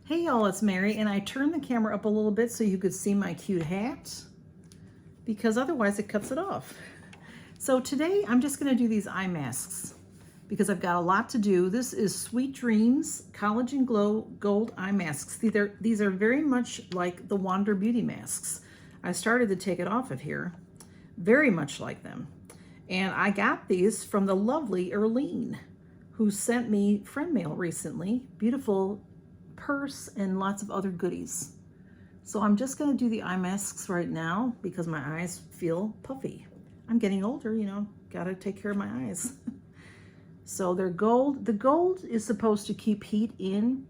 Hey y'all, it's Mary, and I turned the camera up a little bit so you could see my cute hat because otherwise it cuts it off. So today I'm just going to do these eye masks because I've got a lot to do. This is Sweet Dreams Collagen Glow Gold Eye Masks. These are very much like the Wander Beauty masks. I started to take it off of here, very much like them. And I got these from the lovely Erlene, who sent me friend mail recently. Beautiful purse and lots of other goodies. So I'm just going to do the eye masks right now because my eyes feel puffy. I'm getting older, you know, gotta take care of my eyes. So they're gold. The gold is supposed to keep heat in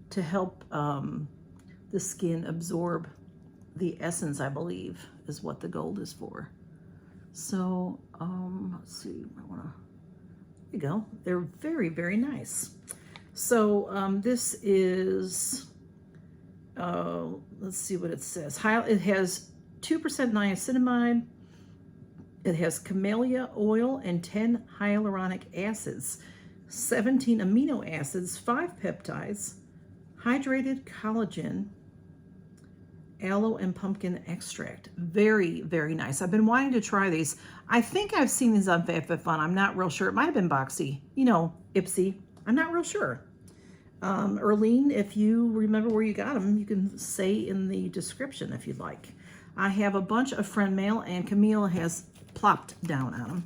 to help the skin absorb the essence, I believe, is what the gold is for. So let's see, there you go. They're very, very nice. So this is, let's see what it says. It has 2% niacinamide, it has camellia oil and 10 hyaluronic acids, 17 amino acids, 5 peptides, hydrated collagen, aloe and pumpkin extract. Very, very nice. I've been wanting to try these. I think I've seen these on Fab Fit Fun. I'm not real sure. It might have been Boxy, you know, Ipsy. I'm not real sure. Erlene, if you remember where you got them, you can say in the description if you'd like. I have a bunch of friend mail, and Camille has plopped down on them.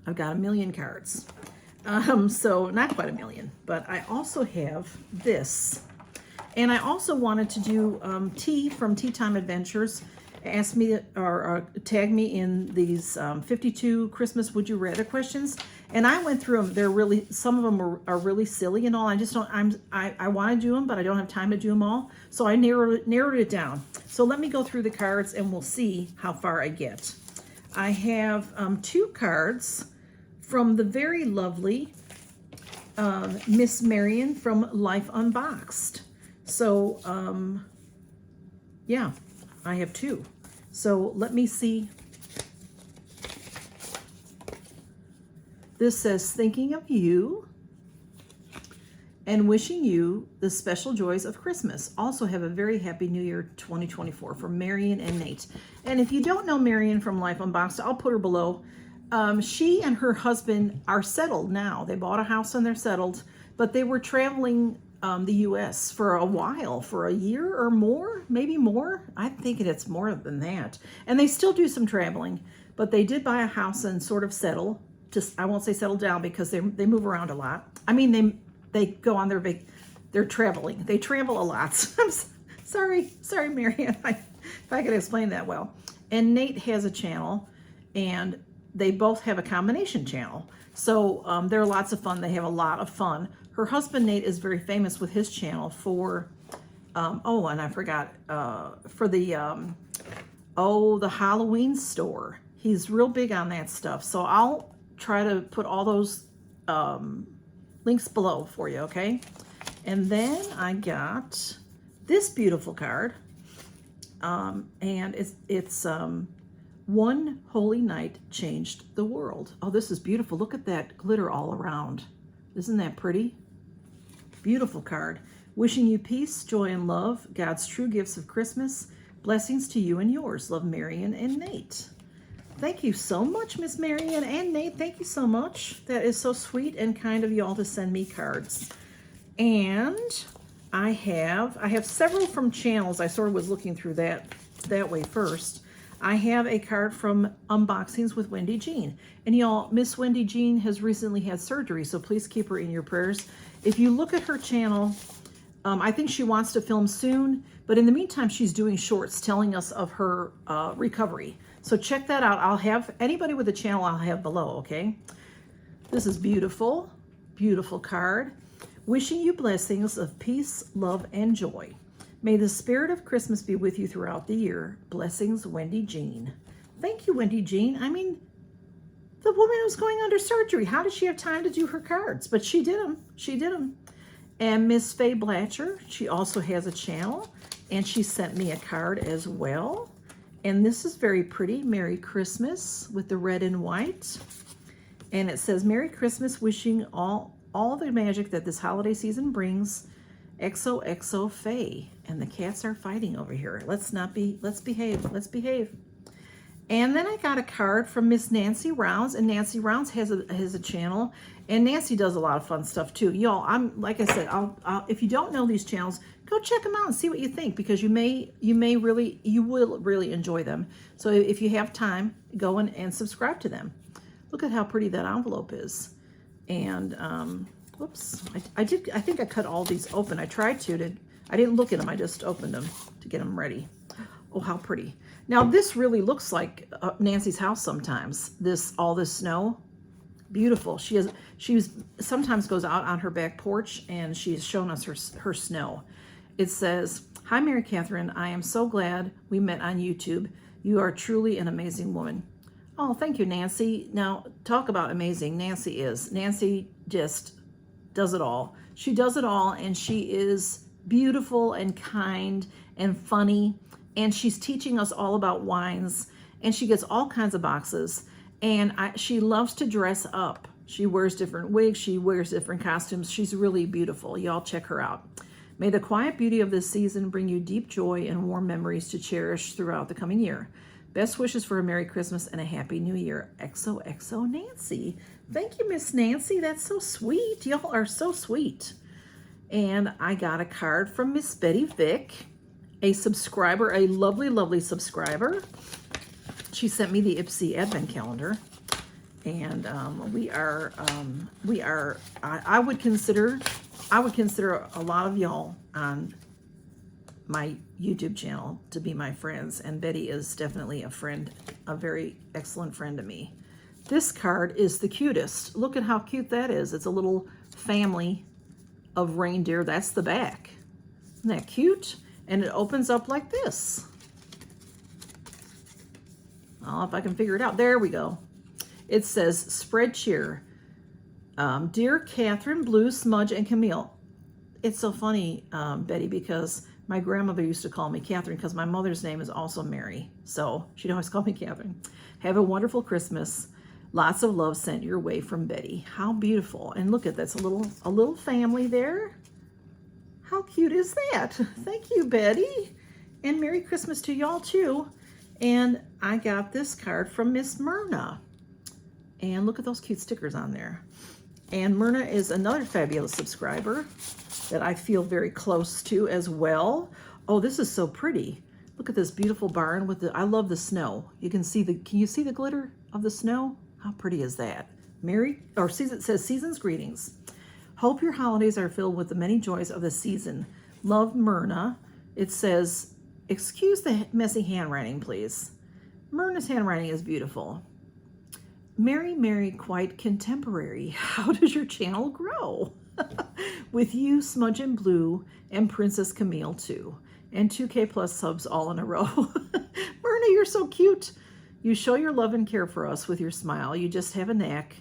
I've got 1,000,000 cards. So not quite 1,000,000, but I also have this. And I also wanted to do Tea from Tea Time Adventures. Asked me or tag me in these 52 Christmas Would You Rather questions, and I went through them. They're really, some of them are really silly and all. I just don't. I want to do them, but I don't have time to do them all. So I narrowed it down. So let me go through the cards, and we'll see how far I get. I have 2 cards from the very lovely Miss Marion from Life Unboxed. So yeah. I have 2. So let me see. This says, thinking of you and wishing you the special joys of Christmas. Also have a very happy New Year 2024 from Marion and Nate. And if you don't know Marion from Life Unboxed, I'll put her below. She and her husband are settled now. They bought a house and they're settled, but they were traveling the U.S. for a while, for a year or more, maybe more. I'm thinking it's more than that. And they still do some traveling, but they did buy a house and sort of settle. Just, I won't say settle down because they move around a lot. I mean, they go on they're traveling. They travel a lot. I'm sorry, Marianne, if I could explain that well. And Nate has a channel, and they both have a combination channel. So they're lots of fun. They have a lot of fun. Her husband, Nate, is very famous with his channel for, oh, and I forgot, for the Halloween store. He's real big on that stuff. So I'll try to put all those links below for you, okay? And then I got this beautiful card, and it's One Holy Night Changed the World. Oh, this is beautiful. Look at that glitter all around. Isn't that pretty? Beautiful card. Wishing you peace, joy, and love, God's true gifts of Christmas. Blessings to you and yours. Love, Marion and Nate. Thank you so much, Miss Marion and Nate. Thank you so much. That is so sweet and kind of y'all to send me cards. And I have several from channels. I sort of was looking through that way first. I have a card from Unboxings with Wendy Jean. And y'all, Miss Wendy Jean has recently had surgery, so please keep her in your prayers. If you look at her channel, I think she wants to film soon, but in the meantime, she's doing shorts telling us of her recovery. So check that out. I'll have anybody with a channel I'll have below, okay? This is beautiful, beautiful card. Wishing you blessings of peace, love, and joy. May the spirit of Christmas be with you throughout the year. Blessings, Wendy Jean. Thank you, Wendy Jean. I mean, the woman was going under surgery. How did she have time to do her cards? But she did them. She did them. And Miss Faye Blatcher, she also has a channel, and she sent me a card as well. And this is very pretty. Merry Christmas with the red and white. And it says, Merry Christmas, wishing all the magic that this holiday season brings, XOXO Faye. And the cats are fighting over here. Let's behave. Let's behave. And then I got a card from Miss Nancy Rounds, and Nancy Rounds has a channel, and Nancy does a lot of fun stuff too. Y'all, like I said, I'll if you don't know these channels, go check them out and see what you think, because you will really enjoy them. So if you have time, go and subscribe to them. Look at how pretty that envelope is. And whoops, I think I cut all these open. I tried to. I didn't look at them. I just opened them to get them ready. Oh, how pretty. Now, this really looks like Nancy's house sometimes, all this snow. Beautiful. She sometimes goes out on her back porch, and she's shown us her snow. It says, "Hi, Mary Catherine. I am so glad we met on YouTube. You are truly an amazing woman." Oh, thank you, Nancy. Now, talk about amazing. Nancy is. Nancy just does it all. She does it all, and she is beautiful and kind and funny. And she's teaching us all about wines, and she gets all kinds of boxes, and she loves to dress up. She wears different wigs, she wears different costumes. She's really beautiful. Y'all check her out. May the quiet beauty of this season bring you deep joy and warm memories to cherish throughout the coming year. Best wishes for a Merry Christmas and a Happy New Year. XOXO Nancy. Thank you, Miss Nancy. That's so sweet. Y'all are so sweet. And I got a card from Miss Betty Vick, a subscriber, a lovely, lovely subscriber. She sent me the Ipsy Advent Calendar, and I would consider a lot of y'all on my YouTube channel to be my friends, and Betty is definitely a friend, a very excellent friend to me. This card is the cutest. Look at how cute that is. It's a little family of reindeer. That's the back. Isn't that cute? And it opens up like this. Oh, if I can figure it out. There we go. It says, "Spread cheer. Dear Catherine, Blue, Smudge, and Camille." It's so funny, Betty, because my grandmother used to call me Catherine because my mother's name is also Mary. So she'd always call me Catherine. "Have a wonderful Christmas. Lots of love sent your way from Betty." How beautiful. And look at that's a little family there. How cute is that? Thank you, Betty. And Merry Christmas to y'all too. And I got this card from Miss Myrna. And look at those cute stickers on there. And Myrna is another fabulous subscriber that I feel very close to as well. Oh, this is so pretty. Look at this beautiful barn with I love the snow. You can see can you see the glitter of the snow? How pretty is that? It says season's greetings. Hope your holidays are filled with the many joys of the season. Love, Myrna. It says, excuse the messy handwriting, please. Myrna's handwriting is beautiful. Mary, Mary, quite contemporary. How does your channel grow? With you, Smudge and Blue, and Princess Camille too. And 2K plus subs all in a row. Myrna, you're so cute. You show your love and care for us with your smile. You just have a knack.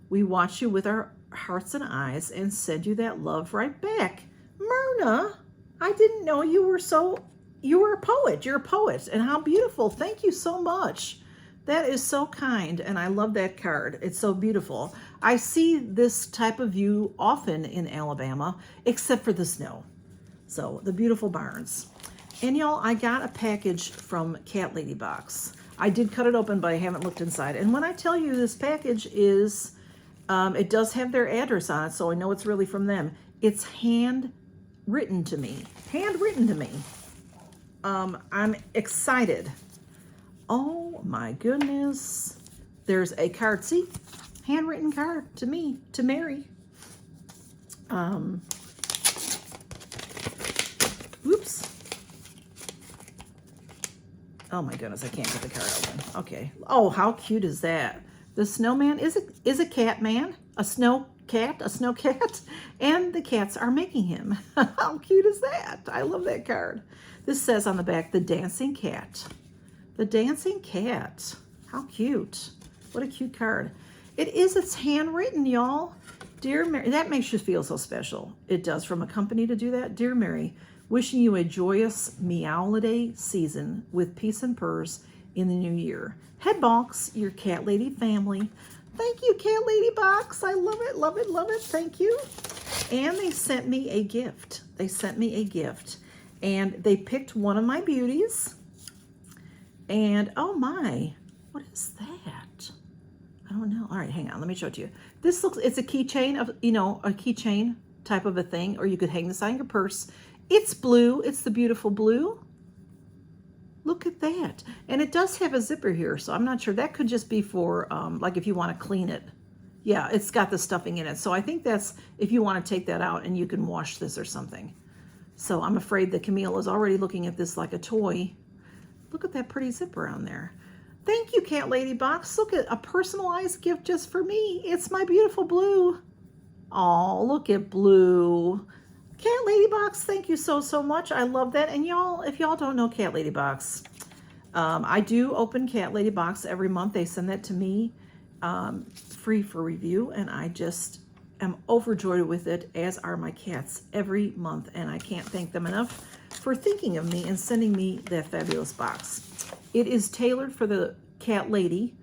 We watch you with our hearts and eyes and send you that love right back. Myrna, I didn't know you were a poet. You're a poet, and how beautiful. Thank you so much. That is so kind, and I love that card. It's so beautiful. I see this type of view often in Alabama, except for the snow. So the beautiful barns. And y'all, I got a package from CatLady Box. I did cut it open, but I haven't looked inside. And when I tell you this package is, it does have their address on it, so I know it's really from them. It's handwritten to me. Handwritten to me. I'm excited. Oh my goodness. There's a card. See? Handwritten card to me, to Mary. Oops. Oh my goodness, I can't get the card open. Okay. Oh, how cute is that? The snowman is a cat man, a snow cat, and the cats are making him. How cute is that? I love that card. This says on the back, the dancing cat. The dancing cat. How cute. What a cute card. It's handwritten, y'all. Dear Mary, that makes you feel so special. It does, from a company to do that. Dear Mary, wishing you a joyous meowliday season with peace and purrs in the new year. Head Box, your CatLady family. Thank you, CatLady Box. I love it, love it, love it. Thank you. And they sent me a gift. They sent me a gift. And they picked one of my beauties. And oh my, what is that? I don't know. All right, hang on. Let me show it to you. This looks, it's a keychain of, you know, a keychain type of a thing, or you could hang this on your purse. It's blue. It's the beautiful blue. Look at that. And it does have a zipper here, so I'm not sure. That could just be for, like, if you want to clean it. Yeah, it's got the stuffing in it. So I think that's if you want to take that out and you can wash this or something. So I'm afraid that Camille is already looking at this like a toy. Look at that pretty zipper on there. Thank you, CatLady Box. Look at a personalized gift just for me. It's my beautiful blue. Oh, look at blue. CatLady Box, thank you so, so much. I love that. And y'all, if y'all don't know CatLady Box, I do open CatLady Box every month. They send that to me free for review, and I just am overjoyed with it, as are my cats, every month. And I can't thank them enough for thinking of me and sending me that fabulous box. It is tailored for the cat lady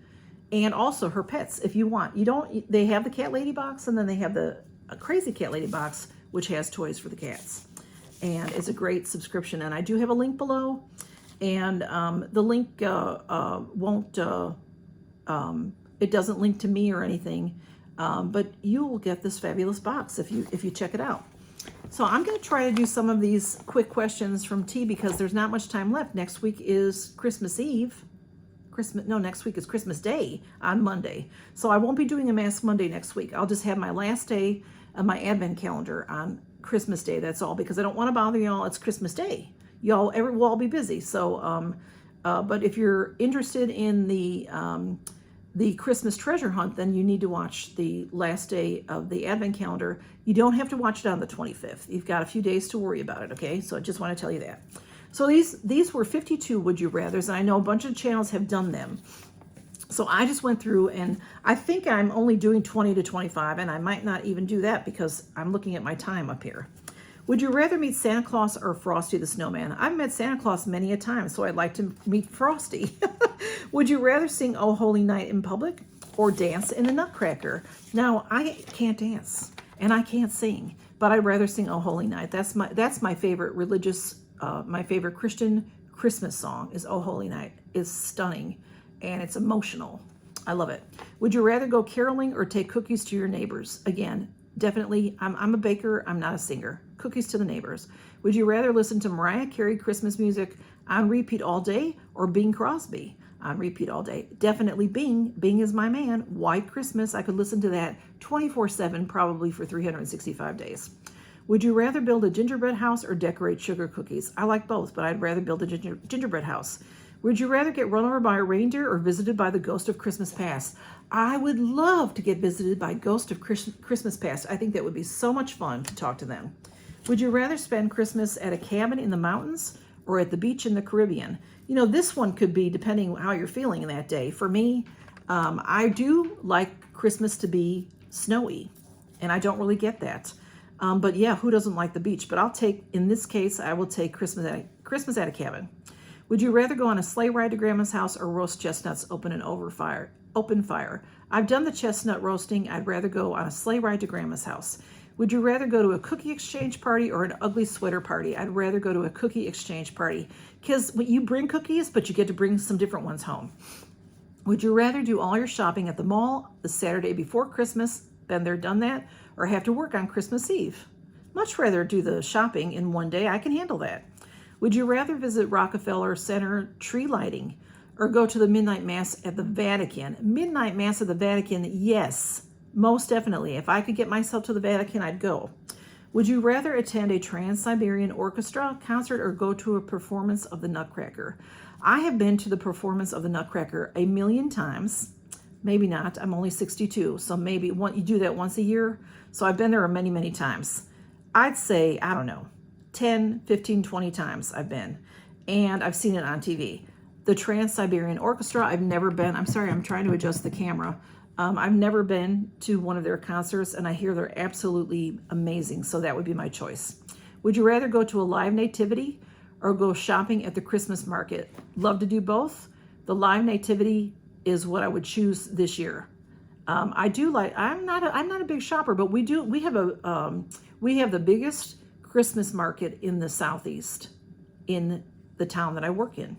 and also her pets if you want. They have the CatLady Box, and then they have the Crazy CatLady Box, which has toys for the cats. And it's a great subscription. And I do have a link below. And the link it doesn't link to me or anything. But you will get this fabulous box if you check it out. So I'm going to try to do some of these quick questions from T because there's not much time left. Next week is Christmas Eve. Next week is Christmas Day on Monday. So I won't be doing a Mask Monday next week. I'll just have my last day of my advent calendar on Christmas Day. That's all, because I don't want to bother y'all. It's Christmas Day. Y'all will all be busy. So, but if you're interested in the Christmas treasure hunt, then you need to watch the last day of the advent calendar. You don't have to watch it on the 25th. You've got a few days to worry about it, okay? So I just want to tell you that. So these were 52 Would You Rathers, and I know a bunch of channels have done them. So I just went through, and I think I'm only doing 20 to 25, and I might not even do that because I'm looking at my time up here. Would you rather meet Santa Claus or Frosty the Snowman? I've met Santa Claus many a time, so I'd like to meet Frosty. Would you rather sing Oh Holy Night in public or dance in the Nutcracker? Now, I can't dance, and I can't sing, but I'd rather sing Oh Holy Night. That's my favorite religious, my favorite Christian Christmas song is Oh Holy Night. It's stunning, and it's emotional. I love it. Would you rather go caroling or take cookies to your neighbors? Again, definitely, I'm a baker, I'm not a singer. Cookies to the neighbors. Would you rather listen to Mariah Carey Christmas music on repeat all day or Bing Crosby on repeat all day? Definitely Bing. Bing is my man. White Christmas, I could listen to that 24/7, probably for 365 days. Would you rather build a gingerbread house or decorate sugar cookies? I like both, but I'd rather build a gingerbread house. Would you rather get run over by a reindeer or visited by the ghost of Christmas past? I would love to get visited by ghost of Christmas past. I think that would be so much fun to talk to them. Would you rather spend Christmas at a cabin in the mountains or at the beach in the Caribbean? You know, this one could be depending how you're feeling that day. For me, I do like Christmas to be snowy, and I don't really get that. But yeah, who doesn't like the beach? But in this case, I will take Christmas at a cabin. Would you rather go on a sleigh ride to Grandma's house or roast chestnuts open fire? I've done the chestnut roasting. I'd rather go on a sleigh ride to Grandma's house. Would you rather go to a cookie exchange party or an ugly sweater party? I'd rather go to a cookie exchange party because you bring cookies, but you get to bring some different ones home. Would you rather do all your shopping at the mall the Saturday before Christmas, been there, done that, or have to work on Christmas Eve? Much rather do the shopping in one day. I can handle that. Would you rather visit Rockefeller Center tree lighting or go to the Midnight Mass at the Vatican? Midnight Mass at the Vatican, yes, most definitely. If I could get myself to the Vatican, I'd go. Would you rather attend a Trans-Siberian Orchestra concert or go to a performance of the Nutcracker? I have been to the performance of the Nutcracker a million times. Maybe not. I'm only 62, so maybe you do that once a year. So I've been there many, many times. I'd say, I don't know, 10, 15, 20 times I've been. And I've seen it on TV. The Trans-Siberian Orchestra, I've never been. I'm sorry, I'm trying to adjust the camera. I've never been to one of their concerts, and I hear they're absolutely amazing, so that would be my choice. Would you rather go to a live nativity or go shopping at the Christmas market? Love to do both. The live nativity is what I would choose this year. I do like, I'm not a big shopper, but we have the biggest Christmas market in the Southeast in the town that I work in.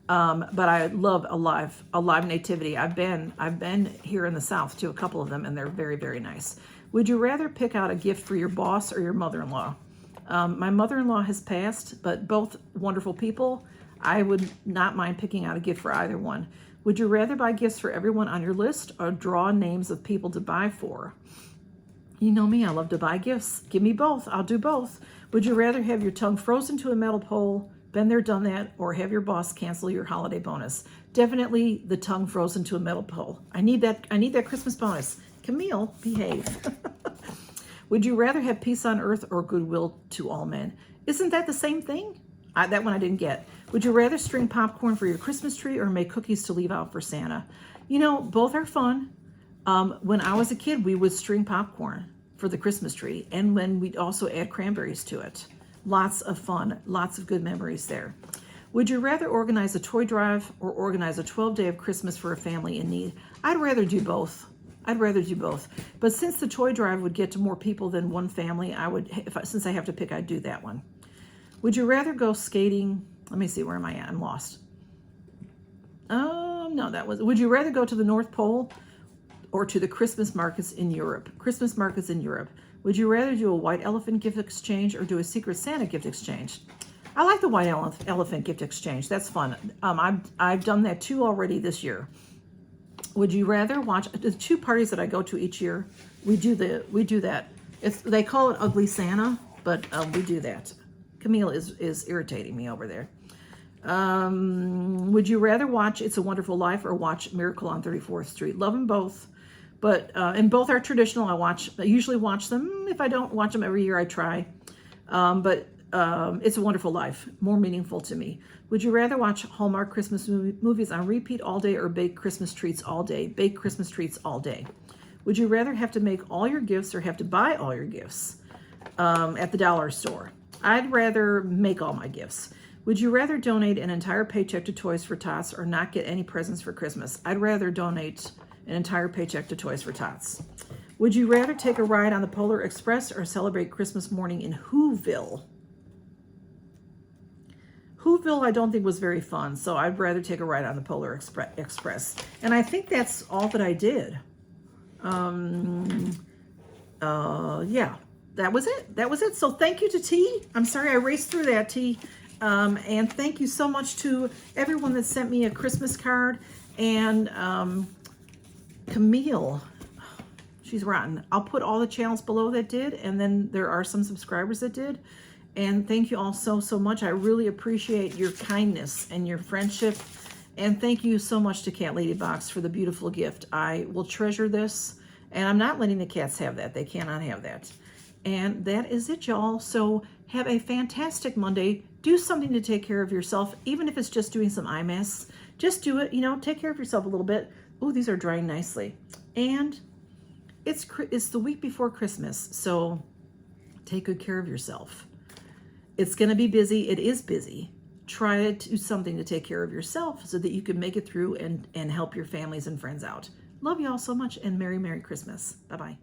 But I love a live nativity. I've been here in the South to a couple of them, and they're very, very nice. Would you rather pick out a gift for your boss or your mother-in-law? My mother-in-law has passed, but both wonderful people. I would not mind picking out a gift for either one. Would you rather buy gifts for everyone on your list or draw names of people to buy for? You know me, I love to buy gifts. Give me both. I'll do both. Would you rather have your tongue frozen to a metal pole, been there, done that, or have your boss cancel your holiday bonus? Definitely the tongue frozen to a metal pole. I need that Christmas bonus. Camille, behave. Would you rather have peace on earth or goodwill to all men? Isn't that the same thing? That one I didn't get. Would you rather string popcorn for your Christmas tree or make cookies to leave out for Santa? You know, both are fun. When I was a kid, we would string popcorn for the Christmas tree, and when we'd also add cranberries to it. Lots of fun, lots of good memories there. Would you rather organize a toy drive or organize a 12-day of Christmas for a family in need? I'd rather do both. But since the toy drive would get to more people than one family, since I have to pick, I'd do that one. Would you rather go skating? Let me see, where am I at? I'm lost. No, would you rather go to the North Pole or to the Christmas markets in Europe? Christmas markets in Europe. Would you rather do a white elephant gift exchange or do a Secret Santa gift exchange? I like the white elephant gift exchange. That's fun. I've done that too already this year. Would you rather watch the 2 parties that I go to each year? We do that. They call it Ugly Santa, but we do that. Camille is irritating me over there. Would you rather watch It's a Wonderful Life or watch Miracle on 34th Street? Love them both, but and both are traditional. I usually watch them. If I don't watch them every year, I try. But It's a Wonderful Life, more meaningful to me. Would you rather watch Hallmark Christmas movies on repeat all day or bake Christmas treats all day? Bake Christmas treats all day. Would you rather have to make all your gifts or have to buy all your gifts at the dollar store? I'd rather make all my gifts. Would you rather donate an entire paycheck to Toys for Tots or not get any presents for Christmas? I'd rather donate an entire paycheck to Toys for Tots. Would you rather take a ride on the Polar Express or celebrate Christmas morning in Whoville? Whoville I don't think was very fun, so I'd rather take a ride on the Polar Express. And I think that's all that I did. Yeah. That was it. So thank you to T. I'm sorry I raced through that, T. And thank you so much to everyone that sent me a Christmas card. And Camille, she's rotten. I'll put all the channels below that did, and then there are some subscribers that did. And thank you all so much. I really appreciate your kindness and your friendship. And thank you so much to CatLady Box for the beautiful gift. I will treasure this. And I'm not letting the cats have that. They cannot have that. And that is it, y'all. So have a fantastic Monday. Do something to take care of yourself, even if it's just doing some eye masks. Just do it, take care of yourself a little bit. Oh, these are drying nicely. And it's the week before Christmas, so take good care of yourself. It's going to be busy. It is busy. Try to do something to take care of yourself so that you can make it through and help your families and friends out. Love you all so much, and Merry Christmas. Bye-bye.